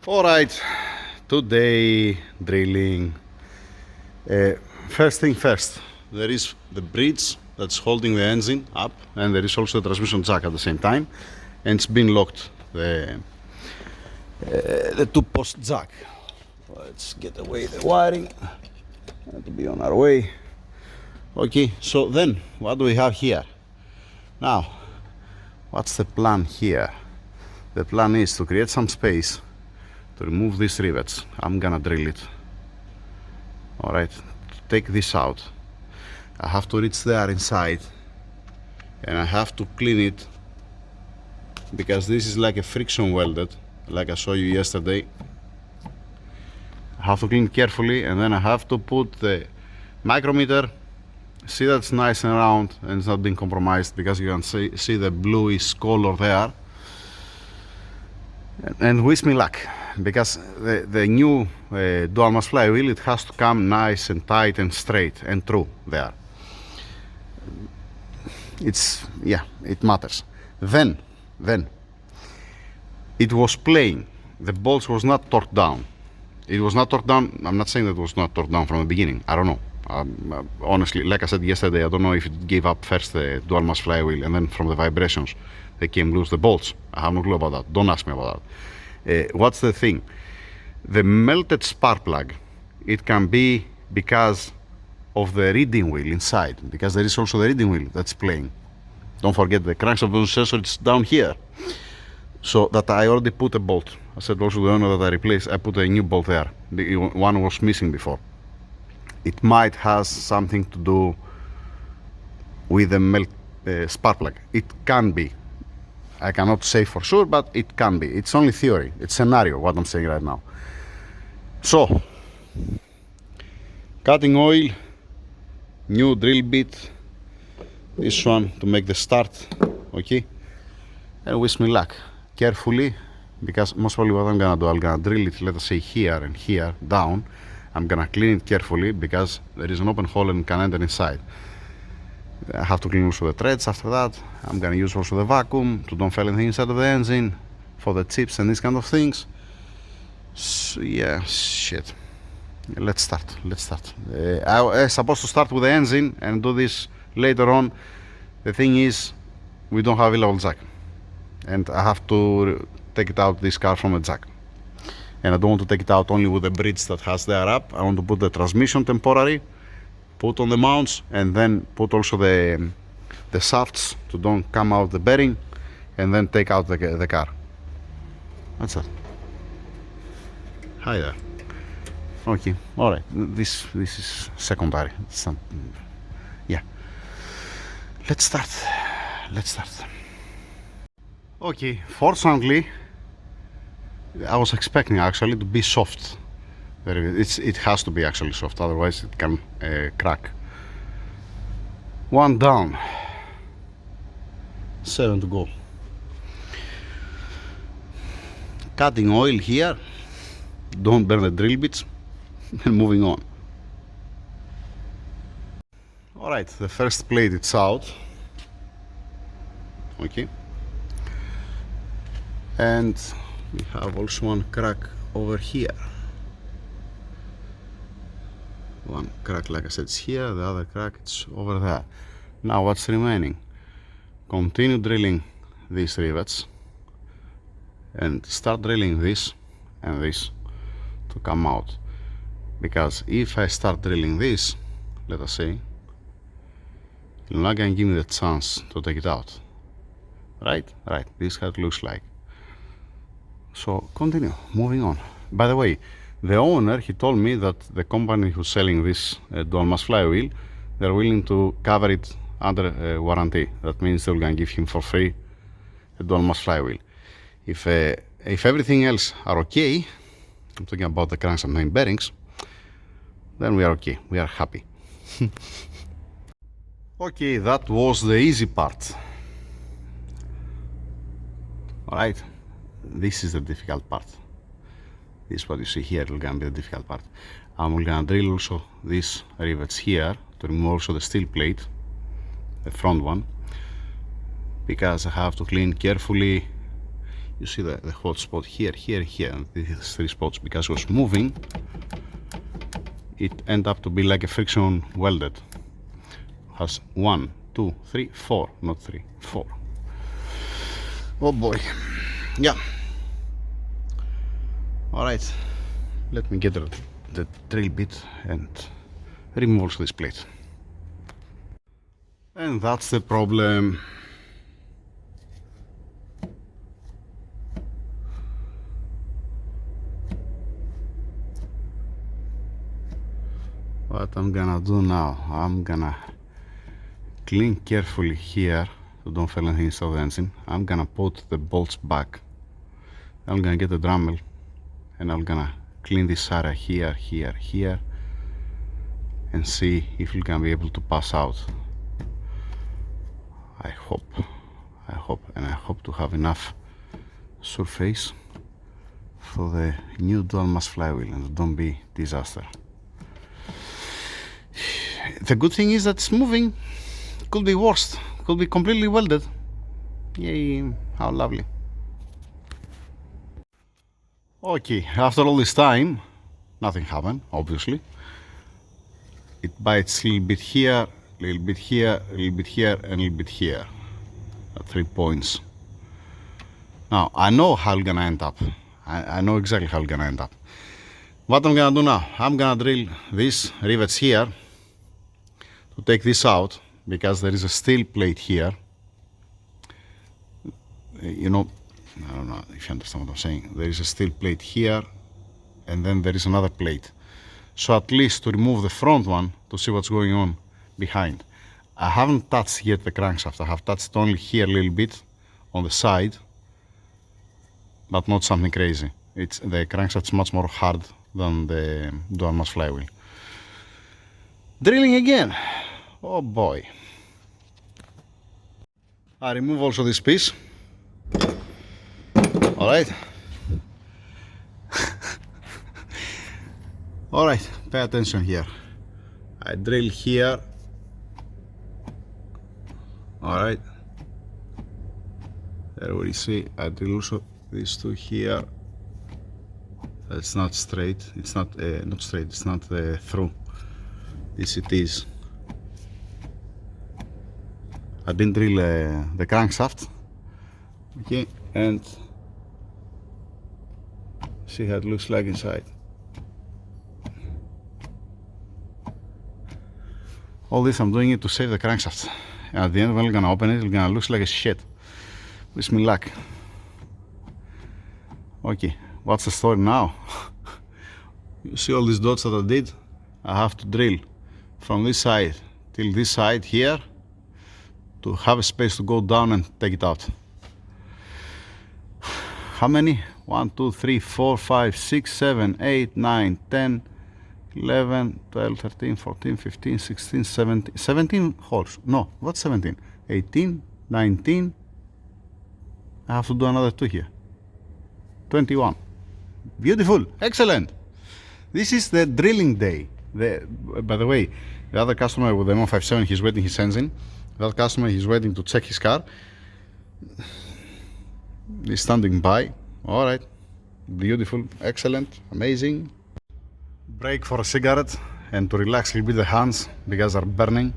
Alright, today drilling. First thing first, there is the bridge that's holding the engine up, and there is also the transmission jack at the same time, and it's been locked, the two-post jack. Let's get away the wiring to be on our way. Okay, so then what do we have here? Now, what's the plan here? The plan is to create some space to remove these rivets. I'm gonna drill it. Alright, to take this out, I have to reach there inside and I have to clean it because this is like a friction welded, like I showed you yesterday. I have to clean it carefully, and then I have to put the micrometer, see that it's nice and round and it's not being compromised, because you can see the bluish color there. And wish me luck, because the new dual mass flywheel, it has to come nice and tight and straight and true there. It matters. Then it was playing. The bolts was not torqued down. It was not torqued down. I'm not saying that it was not torqued down from the beginning. I don't know. Honestly, like I said yesterday, I don't know if it gave up first the dual mass flywheel and then from the vibrations they came loose the bolts. I have no clue about that. Don't ask me about that. What's the thing? The melted spark plug, it can be because of the reading wheel inside, because there is also the reading wheel that's playing. Don't forget the crankshaft sensor, it's down here. So that I already put a bolt. I said also the owner that I replaced, I put a new bolt there. The one was missing before. It might have something to do with the melt spark plug. It can be. I cannot say for sure, but it can be. It's only theory. It's scenario, what I'm saying right now. So, cutting oil, new drill bit, this one to make the start, okay? And wish me luck. Carefully, because most probably what I'm gonna do, I'm gonna drill it, let us say here and here, down. I'm gonna clean it carefully, because there is an open hole and can enter inside. I have to clean also the threads after that. I'm gonna use also the vacuum to don't fail anything inside of the engine for the chips and these kind of things. So, yeah, shit. Let's start. I was supposed to start with the engine and do this later on. The thing is, we don't have a level jack, and I have to take it out, this car, from a jack. And I don't want to take it out only with the bridge that has there up. I want to put the transmission temporary, put on the mounts, and then put also the shafts to don't come out the bearing, and then take out the car. That's it. Hi there. Okay, all right. This is secondary. Yeah. Let's start. Okay. Fortunately, I was expecting actually to be soft. It has to be actually soft, otherwise it can crack. One down, 7 to go. Cutting oil here, don't burn the drill bits, and moving on. Alright, the first plate it's out. Okay. And we have also one crack over here. One crack, like I said, is here, the other crack it's over there. Now what's remaining? Continue drilling these rivets and start drilling this and this to come out, because if I start drilling this, let us say, you're not gonna give me the chance to take it out. Right, this is how it looks like. So continue, moving on. By the way, the owner, he told me that the company who's selling this dual mass flywheel, they're willing to cover it under warranty. That means they're gonna give him for free a dual mass flywheel. If everything else are okay, I'm talking about the crankshaft main bearings, then we are okay, we are happy. Okay, that was the easy part. Alright, this is the difficult part. This is what you see here, it's gonna be the difficult part. I'm gonna drill also these rivets here to remove also the steel plate, the front one, because I have to clean carefully You see the hot spot here, here, here, and these 3 spots, because it was moving, it ended up to be like a friction welded. Has 1, 2, 3, 4, not 3, 4. Oh boy. Yeah. Alright, let me get the drill bit and remove also this plate. And that's the problem. What I'm gonna do now, I'm gonna clean carefully here so don't fall anything inside the engine. I'm gonna put the bolts back. I'm gonna get the Dremel and I'm gonna clean this area here, here, here, and see if we're gonna be able to pass out. I hope, and I hope to have enough surface for the new dual mass flywheel and don't be disaster. The good thing is that it's moving. Could be worse. Could be completely welded. Yay, how lovely. Okay, after all this time, nothing happened, obviously. It bites a little bit here, a little bit here, a little bit here, and a little bit here. At 3 points. Now, I know how it's gonna end up. I know exactly how it's gonna end up. What I'm gonna do now, I'm gonna drill these rivets here to take this out, because there is a steel plate here. You know, I don't know if you understand what I'm saying. There is a steel plate here, and then there is another plate. So at least to remove the front one to see what's going on behind. I haven't touched yet the crankshaft. I have touched only here a little bit on the side, but not something crazy. The crankshaft's much more hard than the dual mass flywheel. Drilling again. Oh boy. I remove also this piece. Alright. Alright, pay attention here. I drill here. Alright. There we see, I drill also these two here. It's not straight, it's not straight, it's not through. This it is. I didn't drill the crankshaft. Okay, and see how it looks like inside. All this I'm doing it to save the crankshaft. And at the end when we're gonna open it, it's gonna look like a shit. Wish me luck. Okay, what's the story now? You see all these dots that I did? I have to drill from this side till this side here to have a space to go down and take it out. How many? 1, 2, 3, 4, 5, 6, 7, 8, 9, 10, 11, 12, 13, 14, 15, 16, 17, 17 holes. No, what's 17? 18, 19. I have to do another 2 here. 21. Beautiful, excellent. This is the drilling day. By the way, the other customer with the M157, he's waiting his engine. That customer, he's waiting to check his car. He's standing by. All right, beautiful, excellent, amazing. Break for a cigarette and to relax a little bit the hands because they're burning.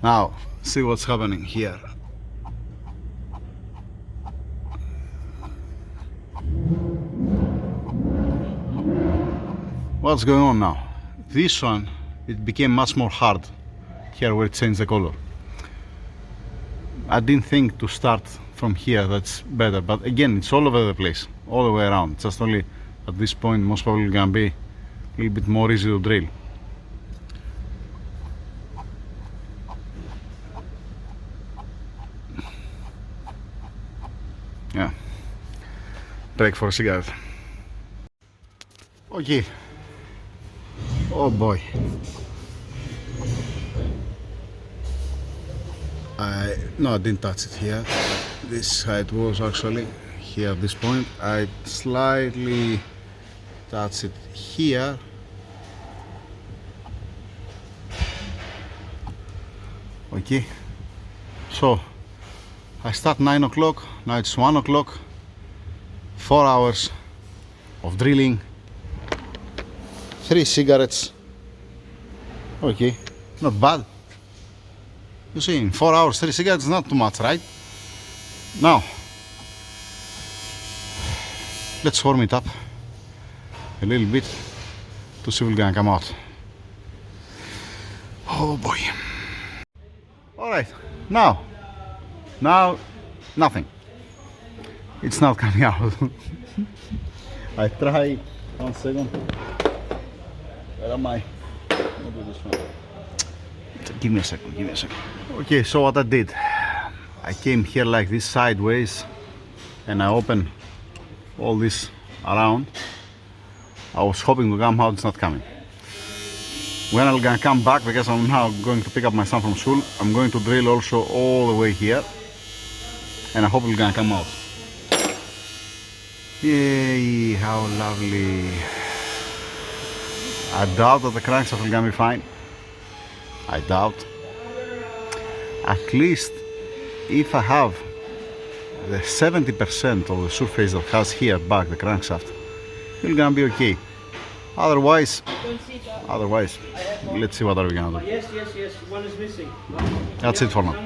Now, see what's happening here. What's going on now? This one, it became much more hard here where it changed the color. I didn't think to start from here, that's better, but again, it's all over the place, all the way around. Just only at this point, most probably gonna be a little bit more easy to drill. Yeah, break for a cigarette. Okay. Oh boy. No, I didn't touch it here. This side was actually here at this point. I slightly touched it here. Okay. So I start 9 o'clock. Now it's 1 o'clock. 4 hours of drilling, 3 cigarettes. Okay, not bad. You see, in 4 hours, 3 cigarettes is not too much, right? Now, let's warm it up a little bit to see if we're gonna come out. Oh boy. Alright, now, nothing. It's not coming out. I try, 1 second. Where am I? Maybe this one. Give me a second. Okay, so what I did, I came here like this sideways and I opened all this around. I was hoping to come out, it's not coming. When I'm gonna come back, because I'm now going to pick up my son from school, I'm going to drill also all the way here and I hope it's gonna come out. Yay, how lovely. I doubt that the crankshaft is gonna be fine. I doubt. At least if I have the 70% of the surface that has here back the crankshaft, it's gonna be okay. Otherwise, let's see what are we gonna do. Yes, one is missing. That's it for now.